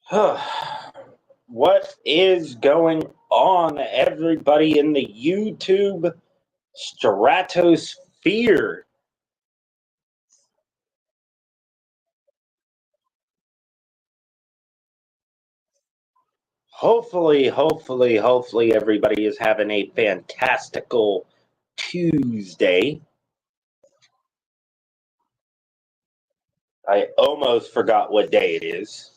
What is going on, everybody in the YouTube stratosphere? Hopefully, everybody is having a fantastical Tuesday. I almost forgot what day it is.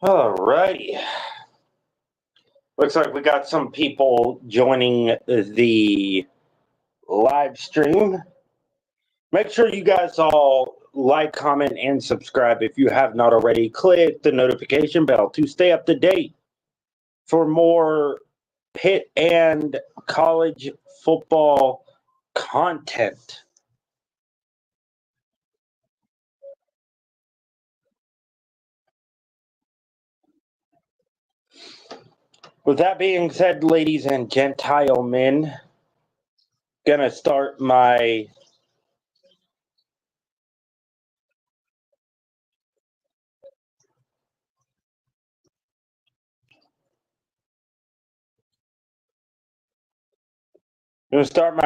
Alrighty. Looks like we got some people joining the live stream. Make sure you guys all like, comment, and subscribe if you have not already. Click the notification bell to stay up to date for more Pitt and college football content. With that being said, ladies and gentlemen, gonna start my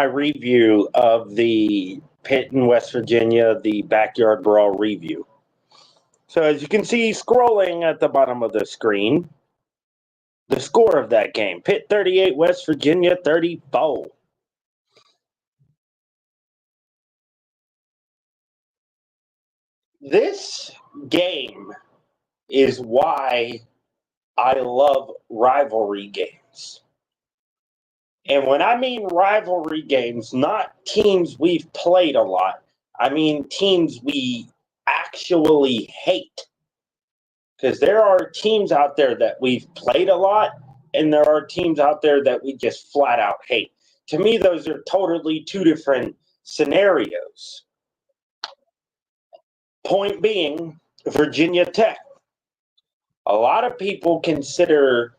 review of the Pitt in West Virginia, the backyard brawl review. So as you can see scrolling at the bottom of the screen, the score of that game: Pitt 38, West Virginia 34. This game is why I love rivalry games. And when I mean rivalry games, not teams we've played a lot, I mean teams we actually hate. Because there are teams out there that we've played a lot, and there are teams out there that we just flat out hate. To me, those are totally two different scenarios. Point being, Virginia Tech. A lot of people consider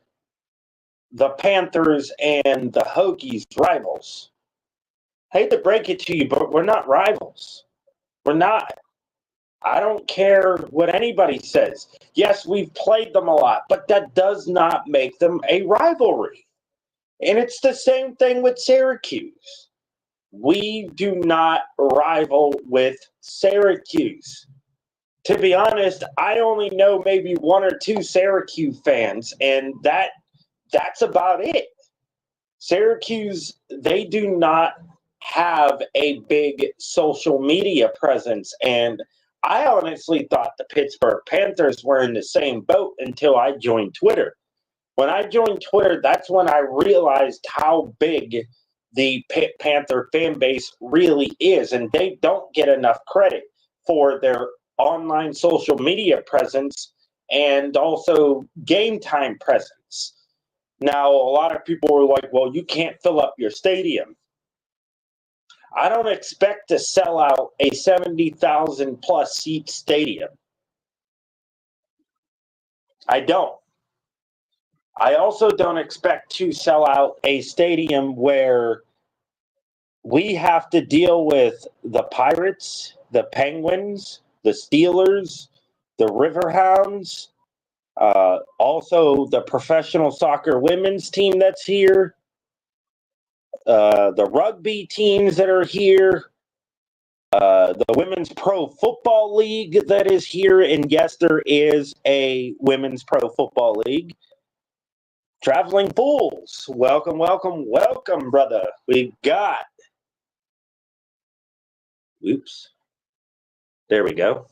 the Panthers and the Hokies rivals. I hate to break it to you, but we're not rivals. We're not. I don't care what anybody says. Yes, we've played them a lot, but that does not make them a rivalry. And it's the same thing with Syracuse. We do not rival with Syracuse. To be honest, I only know maybe one or two Syracuse fans, and that's about it. Syracuse, they do not have a big social media presence, and I honestly thought the Pittsburgh Panthers were in the same boat until I joined Twitter. When I joined Twitter, that's when I realized how big the Pitt Panther fan base really is, and they don't get enough credit for their online social media presence and also game time presence. Now, a lot of people were like, well, you can't fill up your stadium. I don't expect to sell out a 70,000 plus seat stadium. I don't. I also don't expect to sell out a stadium where we have to deal with the Pirates, the Penguins, the Steelers, the Riverhounds, also the professional soccer women's team that's here, the rugby teams that are here, the Women's Pro Football League that is here. And yes, there is a Women's Pro Football League. Traveling Fools, welcome, welcome, welcome, brother. We got, oops, there we go.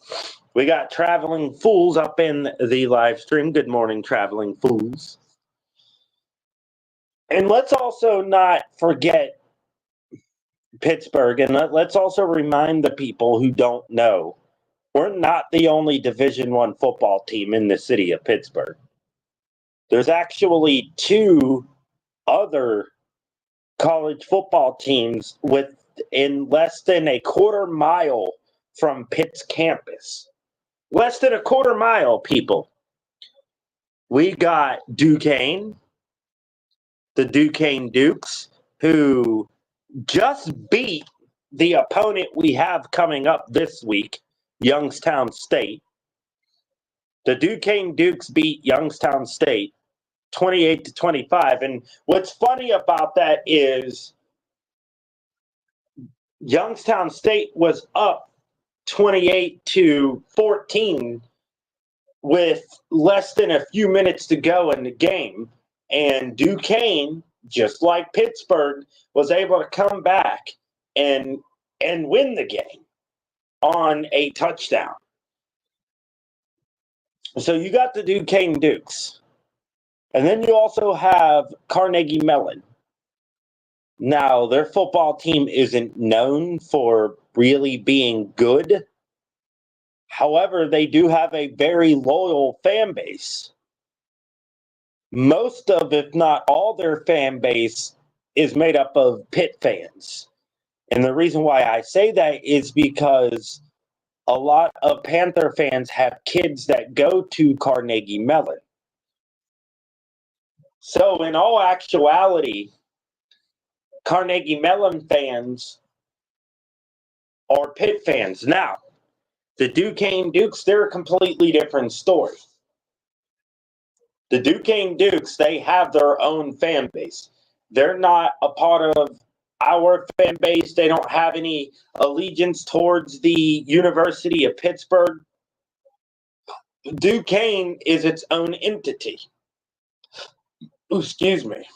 We got Traveling Fools up in the live stream. Good morning, Traveling Fools. And let's also not forget Pittsburgh, and let's also remind the people who don't know, we're not the only Division I football team in the city of Pittsburgh. There's actually 2 other college football teams within less than a quarter mile from Pitt's campus. Less than a quarter mile, people. We got Duquesne, the Duquesne Dukes, who just beat the opponent we have coming up this week, Youngstown State. The Duquesne Dukes beat Youngstown State 28-25. And what's funny about that is Youngstown State was up 28-14 with less than a few minutes to go in the game. And Duquesne, just like Pittsburgh, was able to come back and win the game on a touchdown. So you got the Duquesne Dukes. And then you also have Carnegie Mellon. Now, their football team isn't known for really being good. However, they do have a very loyal fan base. Most of, if not all, their fan base is made up of Pitt fans. And the reason why I say that is because a lot of Panther fans have kids that go to Carnegie Mellon. So in all actuality, Carnegie Mellon fans are Pitt fans. Now, the Duquesne Dukes, they're a completely different story. The Duquesne Dukes, they have their own fan base. They're not a part of our fan base. They don't have any allegiance towards the University of Pittsburgh. Duquesne is its own entity. Excuse me.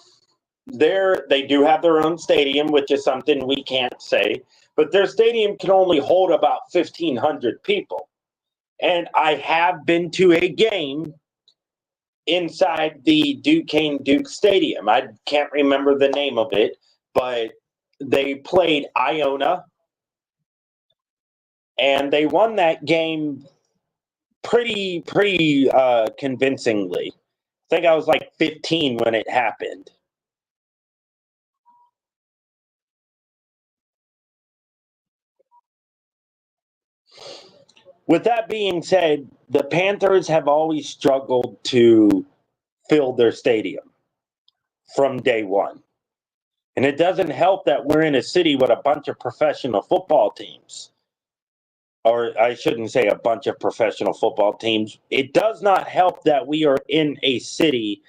They do have their own stadium, which is something we can't say, but their stadium can only hold about 1,500 people. And I have been to a game inside the Duquesne Duke Stadium. I can't remember the name of it, but they played Iona, and they won that game pretty convincingly. I think I was like 15 when it happened. With that being said, the Panthers have always struggled to fill their stadium from day one. And it doesn't help that we're in a city with a bunch of professional football teams. Or I shouldn't say a bunch of professional football teams. It does not help that we are in a city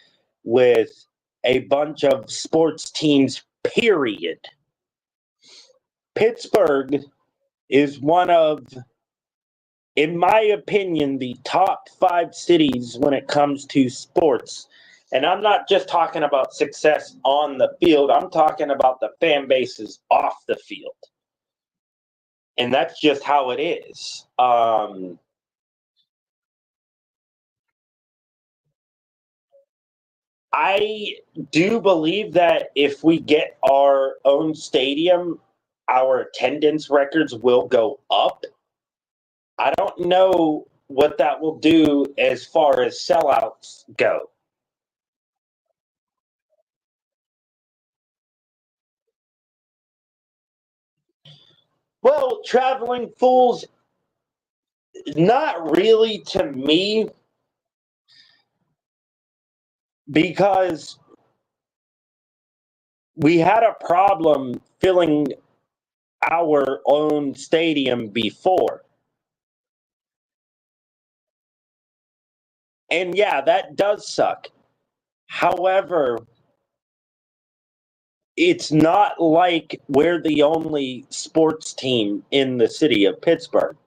with a bunch of sports teams, period. Pittsburgh is one of, in my opinion, the top 5 cities when it comes to sports. And I'm not just talking about success on the field. I'm talking about the fan bases off the field. And that's just how it is. I do believe that if we get our own stadium, our attendance records will go up. I don't know what that will do as far as sellouts go. Well, Traveling Fools, not really to me. because we had a problem filling our own stadium before. And yeah, that does suck. However, it's not like we're the only sports team in the city of Pittsburgh.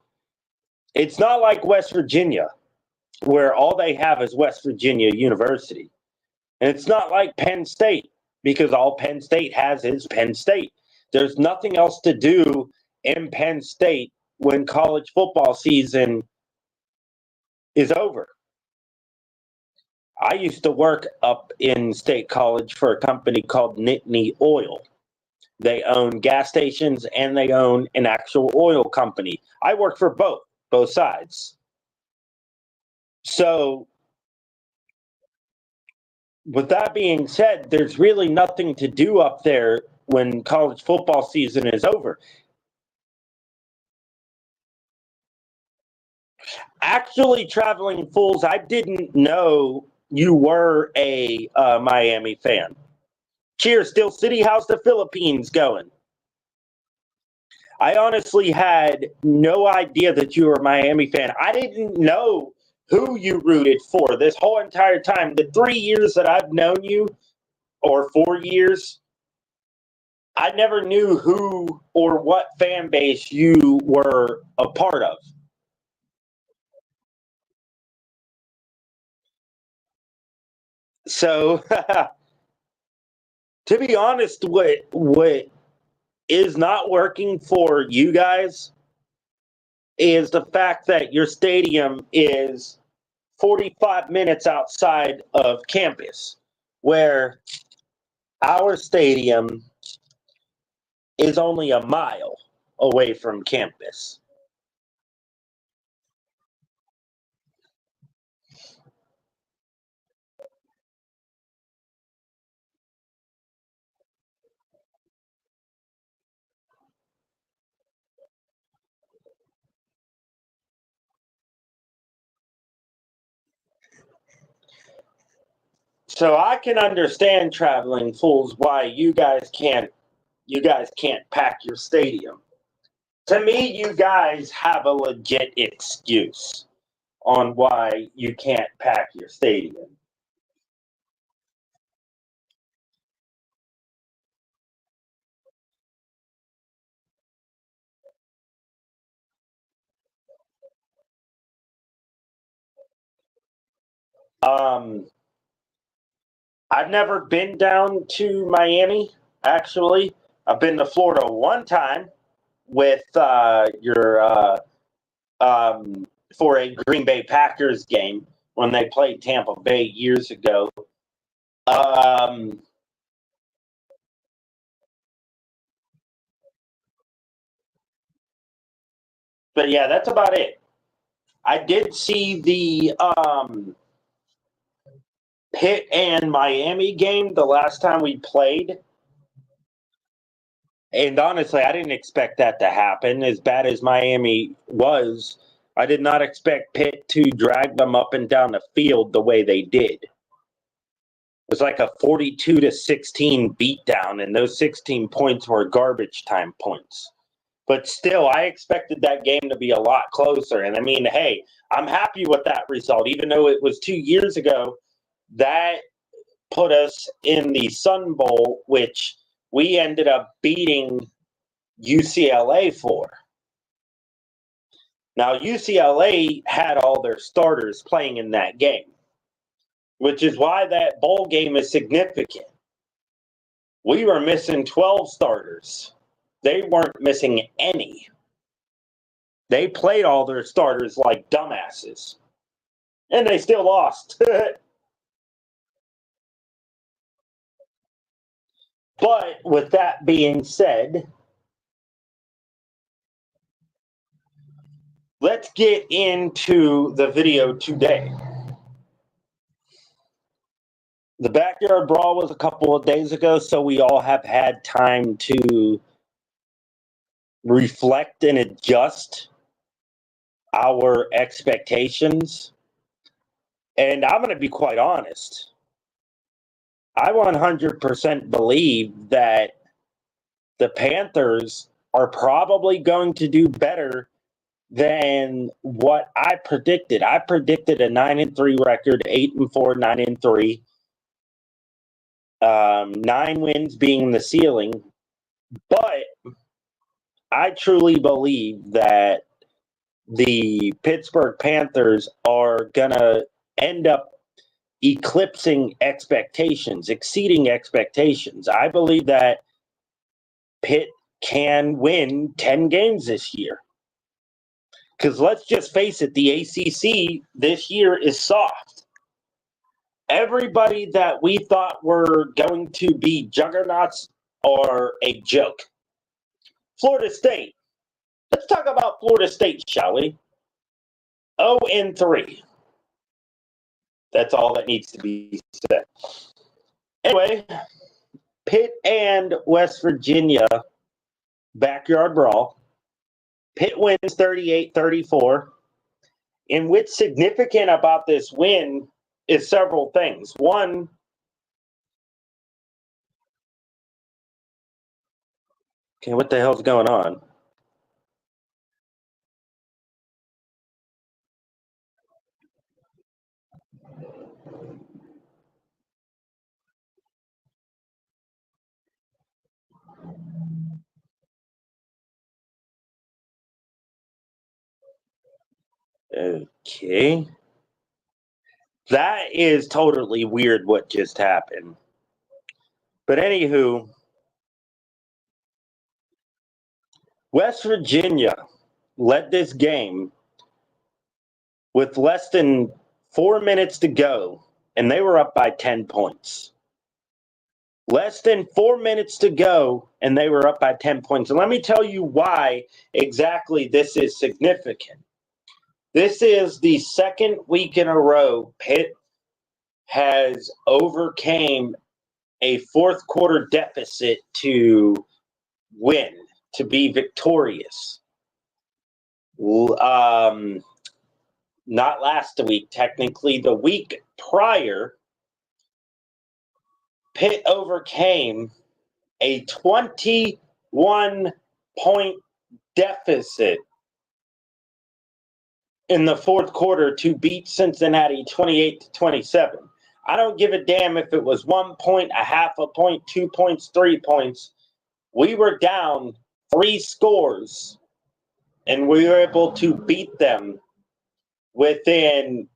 It's not like West Virginia, where all they have is West Virginia University. And it's not like Penn State, because all Penn State has is Penn State. There's nothing else to do in Penn State when college football season is over. I used to work up in State College for a company called Nittany Oil. They own gas stations and they own an actual oil company. I work for both sides. So, with that being said, there's really nothing to do up there when college football season is over. Actually, Traveling Fools, I didn't know you were a Miami fan. Cheers, Steel City. How's the Philippines going? I honestly had no idea that you were a Miami fan. I didn't know who you rooted for this whole entire time. The 3 years that I've known you, or 4 years, I never knew who or what fan base you were a part of. So, to be honest, what is not working for you guys is the fact that your stadium is 45 minutes outside of campus, where our stadium is only a mile away from campus. So I can understand, Traveling Fools, why you guys can't pack your stadium. To me, you guys have a legit excuse on why you can't pack your stadium. Um, I've never been down to Miami, actually. I've been to Florida one time with your um, for a Green Bay Packers game when they played Tampa Bay years ago. Um, but yeah, that's about it. I did see the Pitt and Miami game the last time we played. And honestly, I didn't expect that to happen. As bad as Miami was, I did not expect Pitt to drag them up and down the field the way they did. It was like a 42-16 beatdown, and those 16 points were garbage time points. But still, I expected that game to be a lot closer. And I mean, hey, I'm happy with that result. Even though it was 2 years ago, that put us in the Sun Bowl, which we ended up beating UCLA for. Now, UCLA had all their starters playing in that game, which is why that bowl game is significant. We were missing 12 starters. They weren't missing any. They played all their starters like dumbasses. And they still lost. But with that being said, let's get into the video today. The backyard brawl was a couple of days ago, so we all have had time to reflect and adjust our expectations. And I'm going to be quite honest. I 100% believe that the Panthers are probably going to do better than what I predicted. I predicted a 9-3 record, 8-4, 9-3. 9 wins being the ceiling. But I truly believe that the Pittsburgh Panthers are going to end up eclipsing expectations, exceeding expectations. I believe that Pitt can win 10 games this year. Because let's just face it, the ACC this year is soft. Everybody that we thought were going to be juggernauts are a joke. Florida State. Let's talk about Florida State, shall we? 0-3. That's all that needs to be said. Anyway, Pitt and West Virginia backyard brawl. Pitt wins 38-34. And what's significant about this win is several things. One, okay, what the hell's going on? Okay. That is totally weird what just happened. But anywho, West Virginia led this game with less than 4 minutes to go, and they were up by 10 points. Less than 4 minutes to go, and they were up by 10 points. And let me tell you why exactly this is significant. This is the second week in a row Pitt has overcame a fourth quarter deficit to win, to be victorious. Not last week, technically. The week prior, Pitt overcame a 21-point deficit in the fourth quarter to beat Cincinnati 28-27. I don't give a damn if it was 1 point, a half a point, 2 points, 3 points. We were down 3 scores, and we were able to beat them within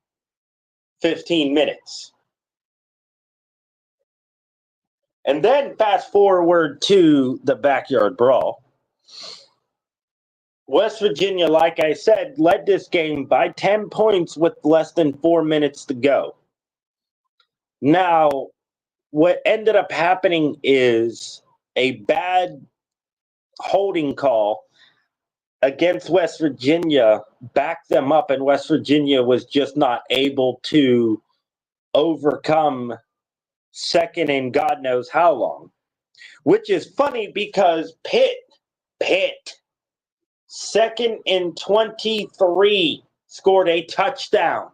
15 minutes. And then fast forward to the backyard brawl. West Virginia, like I said, led this game by 10 points with less than 4 minutes to go. Now, what ended up happening is a bad holding call against West Virginia backed them up, and West Virginia was just not able to overcome second in God knows how long. Which is funny because Pitt, second in 23, scored a touchdown.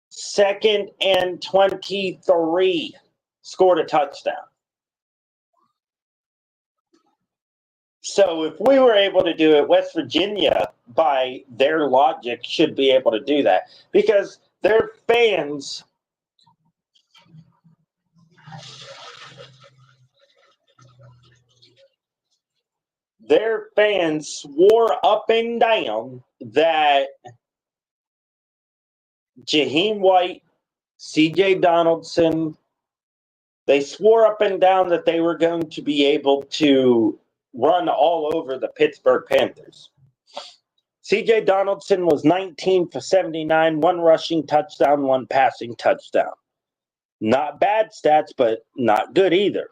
Second and 23, scored a touchdown. So if we were able to do it, West Virginia, by their logic, should be able to do that. Because their fans swore up and down that Jaheim White, C.J. Donaldson, they swore up and down that they were going to be able to run all over the Pittsburgh Panthers. C.J. Donaldson was 19 for 79, 1 rushing touchdown, 1 passing touchdown. Not bad stats, but not good either.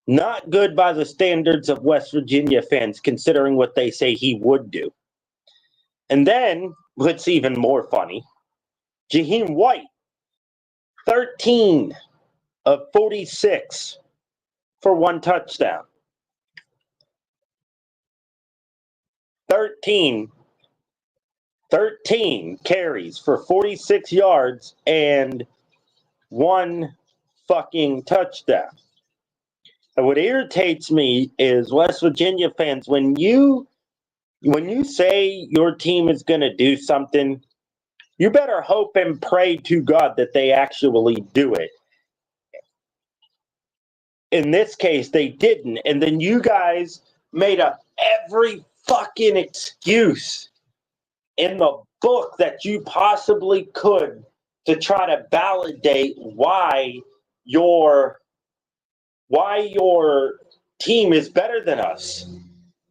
Not good by the standards of West Virginia fans, considering what they say he would do. And then, what's even more funny, Jaheim White, 13 of 46 for 1 touchdown. 13 carries for 46 yards and 1 fucking touchdown. And what irritates me is West Virginia fans, when you say your team is going to do something, you better hope and pray to God that they actually do it. In this case, they didn't. And then you guys made up every fucking excuse in the book that you possibly could to try to validate why your team is better than us.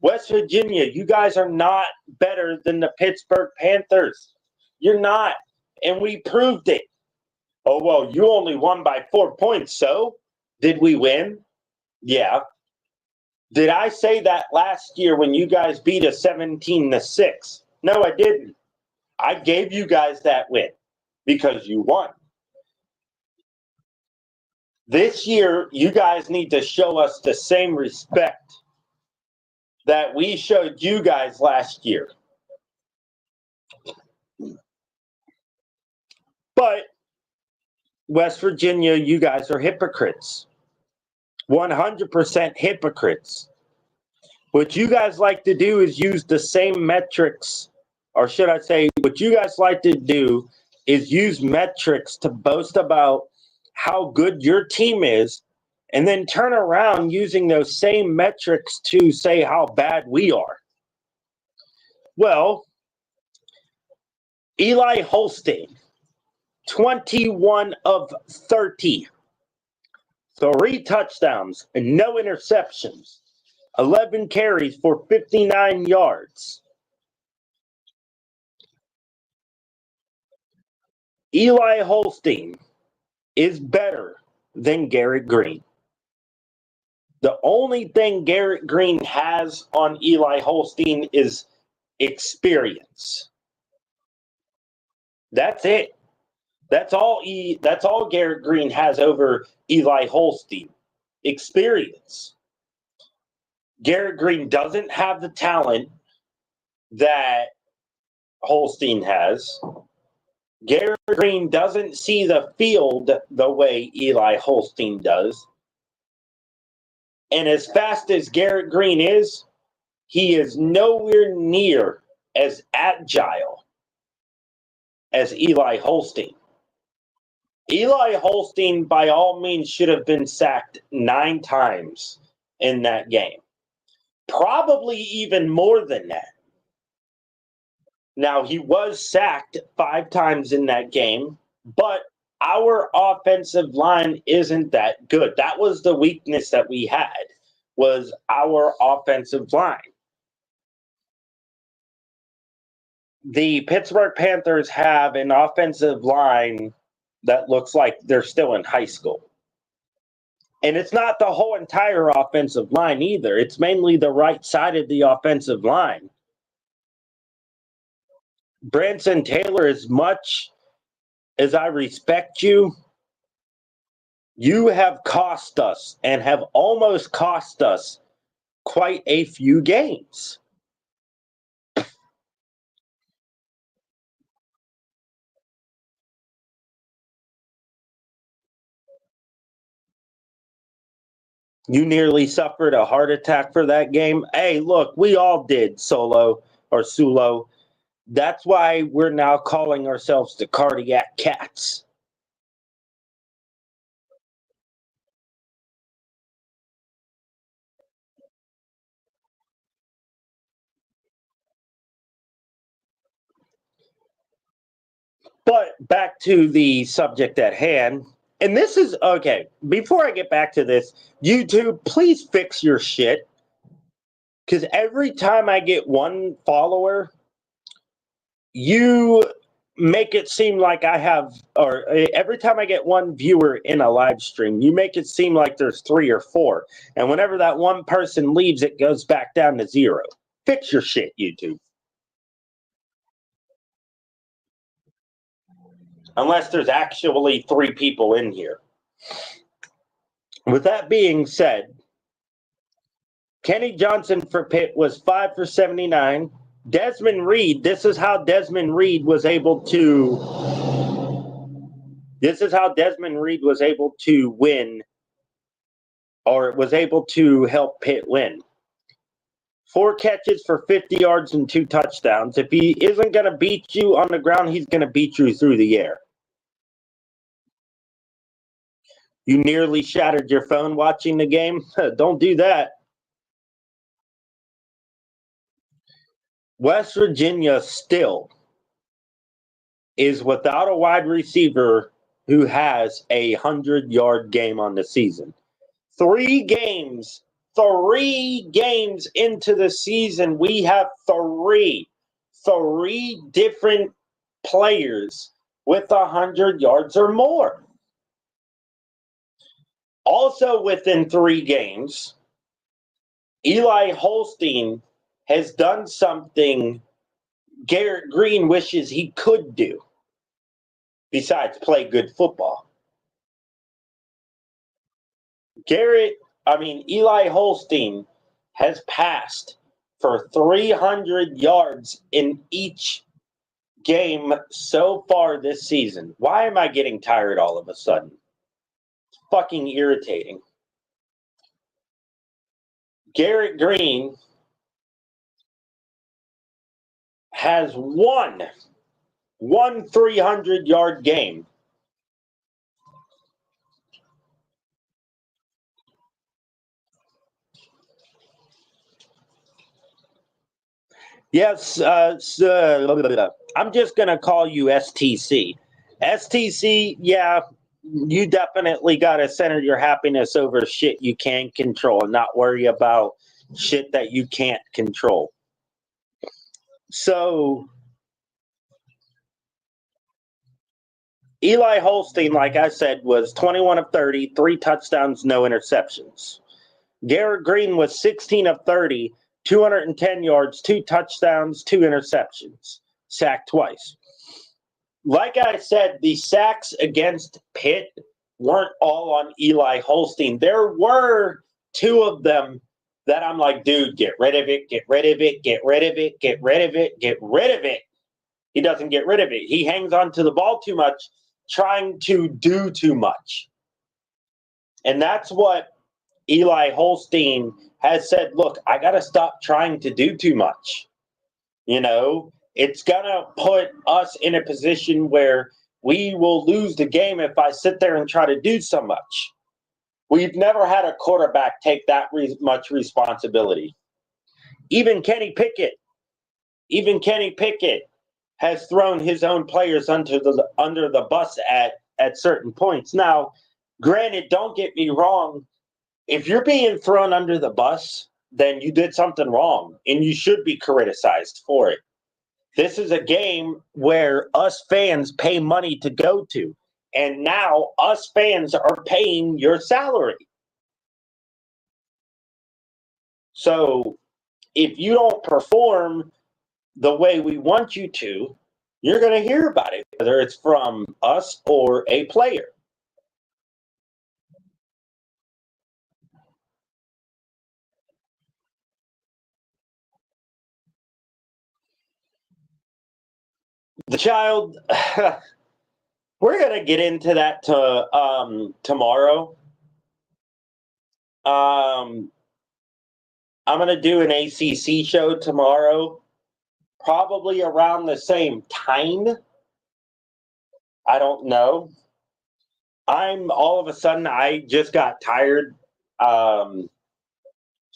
West Virginia, you guys are not better than the Pittsburgh Panthers. You're not. And we proved it. Oh, well, you only won by 4 points, so did we win? Yeah. Did I say that last year when you guys beat us 17-6? No, I didn't. I gave you guys that win because you won. This year, you guys need to show us the same respect that we showed you guys last year. But West Virginia, you guys are hypocrites. 100% hypocrites. What you guys like to do is use the same metrics, or should I say, what you guys like to do is use metrics to boast about how good your team is, and then turn around using those same metrics to say how bad we are. Well, Eli Holstein, 21 of 30. 3 touchdowns and no interceptions. 11 carries for 59 yards. Eli Holstein is better than Garrett Green. The only thing Garrett Green has on Eli Holstein is experience. That's it. That's all Garrett Green has over Eli Holstein. Experience. Garrett Green doesn't have the talent that Holstein has. Garrett Green doesn't see the field the way Eli Holstein does. And as fast as Garrett Green is, he is nowhere near as agile as Eli Holstein. Eli Holstein, by all means, should have been sacked 9 times in that game. Probably even more than that. Now, he was sacked 5 times in that game, but our offensive line isn't that good. That was the weakness that we had, was our offensive line. The Pittsburgh Panthers have an offensive line that looks like they're still in high school. And it's not the whole entire offensive line either. It's mainly the right side of the offensive line. Branson Taylor, as much as I respect you, you have cost us and have almost cost us quite a few games. You nearly suffered a heart attack for that game. Hey, look, we all did, Sulo. That's why we're now calling ourselves the Cardiac Cats. But back to the subject at hand. And this is, okay, before I get back to this, YouTube, please fix your shit. Because every time I get one follower, you make it seem like I have, or every time I get one viewer in a live stream, you make it seem like there's 3 or 4. And whenever that one person leaves, it goes back down to 0. Fix your shit, YouTube. Unless there's actually 3 people in here. With that being said, Kenny Johnson for Pitt was 5 for 79. Desmond Reed, this is how Desmond Reed was able to This is how Desmond Reed was able to win, or was able to help Pitt win. 4 catches for 50 yards and 2 touchdowns. If he isn't going to beat you on the ground, he's going to beat you through the air. You nearly shattered your phone watching the game? Don't do that. West Virginia still is without a wide receiver who has a 100-yard game on the season. 3 games into the season, we have three different players with 100 yards or more. Also within 3 games, Eli Holstein has done something Garrett Green wishes he could do besides play good football. Eli Holstein has passed for 300 yards in each game so far this season. Why am I getting tired all of a sudden? It's fucking irritating. Garrett Green has one 300-yard game. Yes, I'm just going to call you STC. STC, yeah, you definitely got to center your happiness over shit you can control and not worry about shit that you can't control. So, Eli Holstein, like I said, was 21 of 30, 3 touchdowns, no interceptions. Garrett Green was 16 of 30, 210 yards, 2 touchdowns, 2 interceptions, sacked twice. Like I said, the sacks against Pitt weren't all on Eli Holstein. There were 2 of them that I'm like, dude, get rid of it, get rid of it, get rid of it, get rid of it, get rid of it. He doesn't get rid of it. He hangs on to the ball too much, trying to do too much. And that's what Eli Holstein has said, look, I got to stop trying to do too much. You know, it's going to put us in a position where we will lose the game if I sit there and try to do so much. We've never had a quarterback take that much responsibility. Even Kenny Pickett has thrown his own players under the bus at certain points. Now, granted, don't get me wrong. If you're being thrown under the bus, then you did something wrong, and you should be criticized for it. This is a game where us fans pay money to go to, and now us fans are paying your salary. So if you don't perform the way we want you to, you're going to hear about it, whether it's from us or a player. The child, we're going to get into that tomorrow. I'm going to do an ACC show tomorrow, probably around the same time. I don't know. All of a sudden, I just got tired. So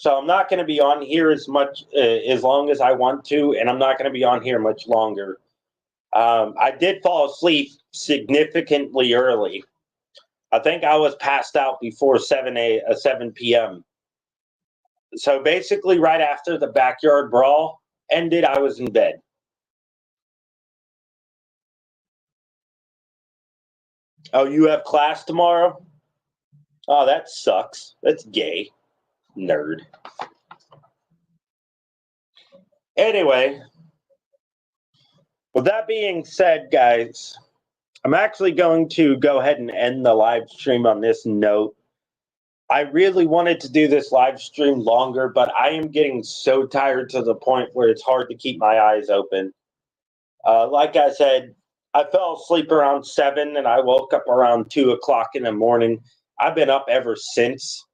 I'm not going to be on here as long as I want to, and I'm not going to be on here much longer. I did fall asleep significantly early. I think I was passed out before 7 p.m. So basically, right after the backyard brawl ended, I was in bed. Oh, you have class tomorrow? Oh, that sucks. That's gay. Nerd. Anyway, with that being said, guys, I'm actually going to go ahead and end the live stream on this note. I really wanted to do this live stream longer, but I am getting so tired to the point where it's hard to keep my eyes open. Like I said, I fell asleep around 7 and I woke up around 2 o'clock in the morning. I've been up ever since.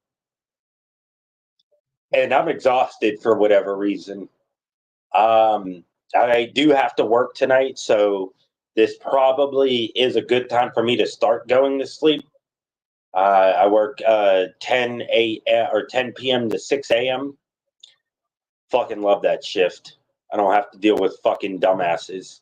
And I'm exhausted for whatever reason. I do have to work tonight, so this probably is a good time for me to start going to sleep. I work 10 a.m. or 10 p.m. to 6 a.m. Fucking love that shift. I don't have to deal with fucking dumbasses.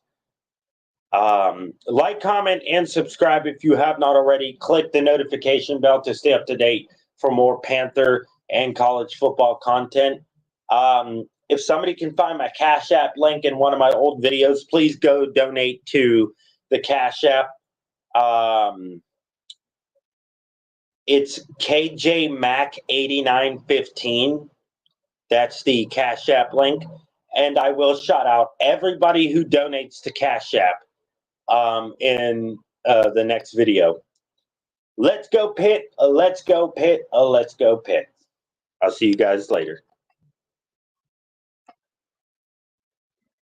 Like, comment, and subscribe if you have not already. Click the notification bell to stay up to date for more Panther and college football content. If somebody can find my Cash App link in one of my old videos, please go donate to the Cash App. It's KJMac8915. That's the Cash App link. And I will shout out everybody who donates to Cash App in the next video. Let's go Pitt. Let's go Pitt. Let's go Pitt. I'll see you guys later.